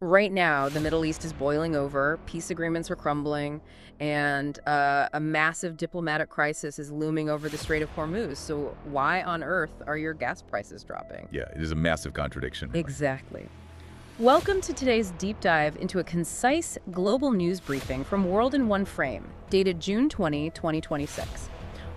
Right now, the Middle East is boiling over, peace agreements are crumbling, and a massive diplomatic crisis is looming over the Strait of Hormuz. So why on earth are your gas prices dropping? Yeah, it is a massive contradiction, really. Exactly. Welcome to today's deep dive into a concise global news briefing from World in One Frame, dated June 20, 2026.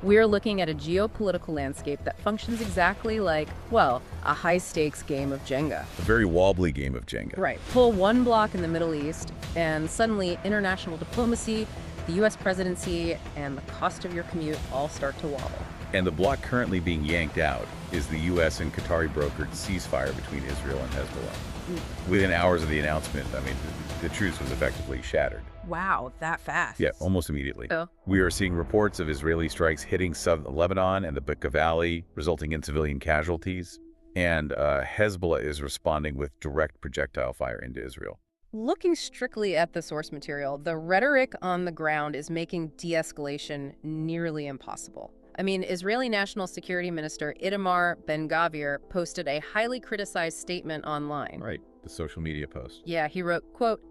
We're looking at a geopolitical landscape that functions exactly like, well, a high-stakes game of Jenga. A very wobbly game of Jenga. Right. Pull one block in the Middle East, and suddenly international diplomacy, the U.S. presidency, and the cost of your commute all start to wobble. And the block currently being yanked out is the U.S. and Qatari-brokered ceasefire between Israel and Hezbollah. Within hours of the announcement, I mean, the truce was effectively shattered. Wow, that fast. Yeah, almost immediately. Oh. We are seeing reports of Israeli strikes hitting southern Lebanon and the Bekaa Valley, resulting in civilian casualties. And Hezbollah is responding with direct projectile fire into Israel. Looking strictly at the source material, the rhetoric on the ground is making de-escalation nearly impossible. I mean, Israeli National Security Minister Itamar Ben-Gvir posted a highly criticized statement online. Right, the social media post. Yeah, he wrote, quote,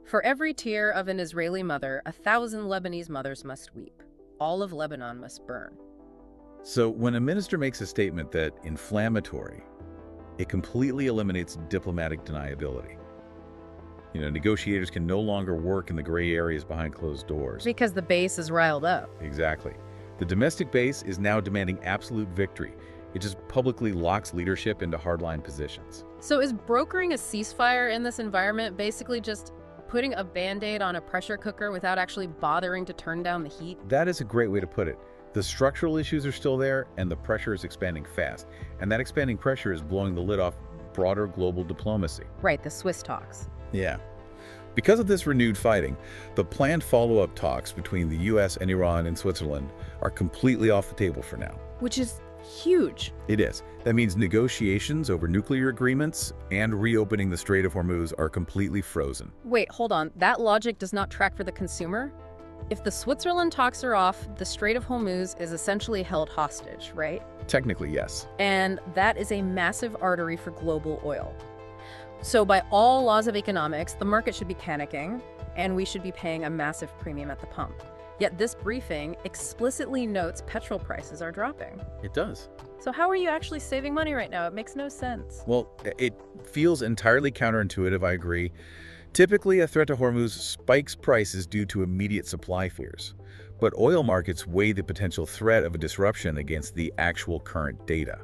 "For every tear of an Israeli mother, 1,000 Lebanese mothers must weep. All of Lebanon must burn." So when a minister makes a statement that inflammatory, it completely eliminates diplomatic deniability. You know, negotiators can no longer work in the gray areas behind closed doors. Because the base is riled up. Exactly. The domestic base is now demanding absolute victory. It just publicly locks leadership into hardline positions. So is brokering a ceasefire in this environment basically just putting a Band-Aid on a pressure cooker without actually bothering to turn down the heat? That is a great way to put it. The structural issues are still there, and the pressure is expanding fast. And that expanding pressure is blowing the lid off broader global diplomacy. Right, the Swiss talks. Yeah. Because of this renewed fighting, the planned follow-up talks between the U.S. and Iran and Switzerland are completely off the table for now. Which is huge. It is. That means negotiations over nuclear agreements and reopening the Strait of Hormuz are completely frozen. Wait, hold on. That logic does not track for the consumer? If the Switzerland talks are off, the Strait of Hormuz is essentially held hostage, right? Technically, yes. And that is a massive artery for global oil. So by all laws of economics, the market should be panicking, and we should be paying a massive premium at the pump. Yet this briefing explicitly notes petrol prices are dropping. It does. So how are you actually saving money right now? It makes no sense. Well, it feels entirely counterintuitive, I agree. Typically, a threat to Hormuz spikes prices due to immediate supply fears. But oil markets weigh the potential threat of a disruption against the actual current data.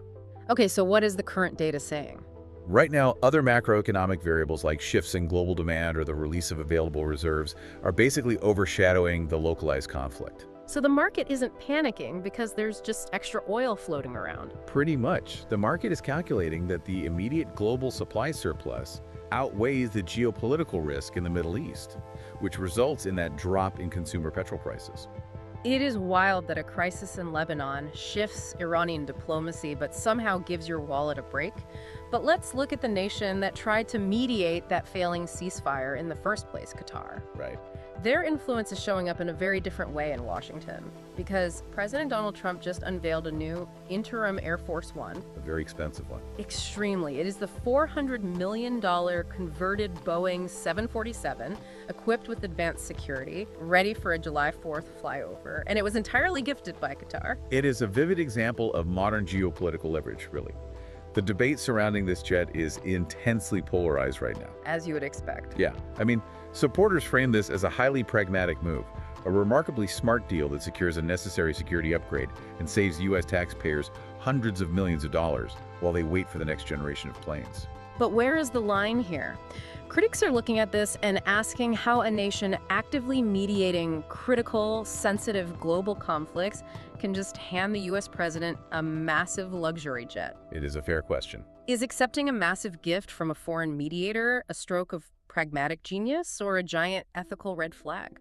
Okay, so what is the current data saying? Right now, other macroeconomic variables like shifts in global demand or the release of available reserves are basically overshadowing the localized conflict. So the market isn't panicking because there's just extra oil floating around. Pretty much. The market is calculating that the immediate global supply surplus outweighs the geopolitical risk in the Middle East, which results in that drop in consumer petrol prices. It is wild that a crisis in Lebanon shifts Iranian diplomacy but somehow gives your wallet a break. But let's look at the nation that tried to mediate that failing ceasefire in the first place, Qatar. Right. Their influence is showing up in a very different way in Washington because President Donald Trump just unveiled a new interim Air Force One. A very expensive one. Extremely. It is the $400 million converted Boeing 747 equipped with advanced security, ready for a July 4th flyover, and it was entirely gifted by Qatar. It is a vivid example of modern geopolitical leverage, really. The debate surrounding this jet is intensely polarized right now. As you would expect. Yeah, I mean, supporters frame this as a highly pragmatic move, a remarkably smart deal that secures a necessary security upgrade and saves U.S. taxpayers hundreds of millions of dollars while they wait for the next generation of planes. But where is the line here? Critics are looking at this and asking how a nation actively mediating critical, sensitive global conflicts can just hand the U.S. president a massive luxury jet. It is a fair question. Is accepting a massive gift from a foreign mediator a stroke of pragmatic genius or a giant ethical red flag?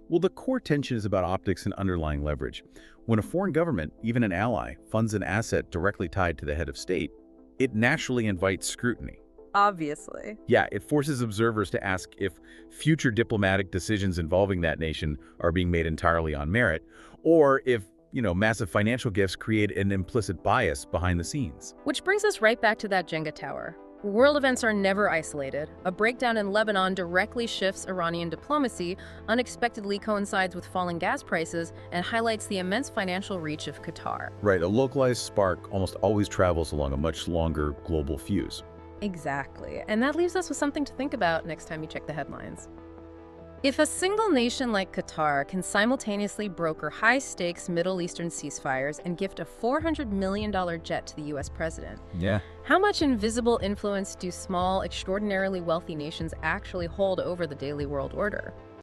Well, the core tension is about optics and underlying leverage. When a foreign government, even an ally, funds an asset directly tied to the head of state, it naturally invites scrutiny. Obviously. Yeah, it forces observers to ask if future diplomatic decisions involving that nation are being made entirely on merit, or if, massive financial gifts create an implicit bias behind the scenes. Which brings us right back to that Jenga tower. World events are never isolated. A breakdown in Lebanon directly shifts Iranian diplomacy, unexpectedly coincides with falling gas prices, and highlights the immense financial reach of Qatar. Right, a localized spark almost always travels along a much longer global fuse. Exactly. And that leaves us with something to think about next time you check the headlines. If a single nation like Qatar can simultaneously broker high-stakes Middle Eastern ceasefires and gift a $400 million jet to the U.S. president, Yeah. how much invisible influence do small, extraordinarily wealthy nations actually hold over the daily world order?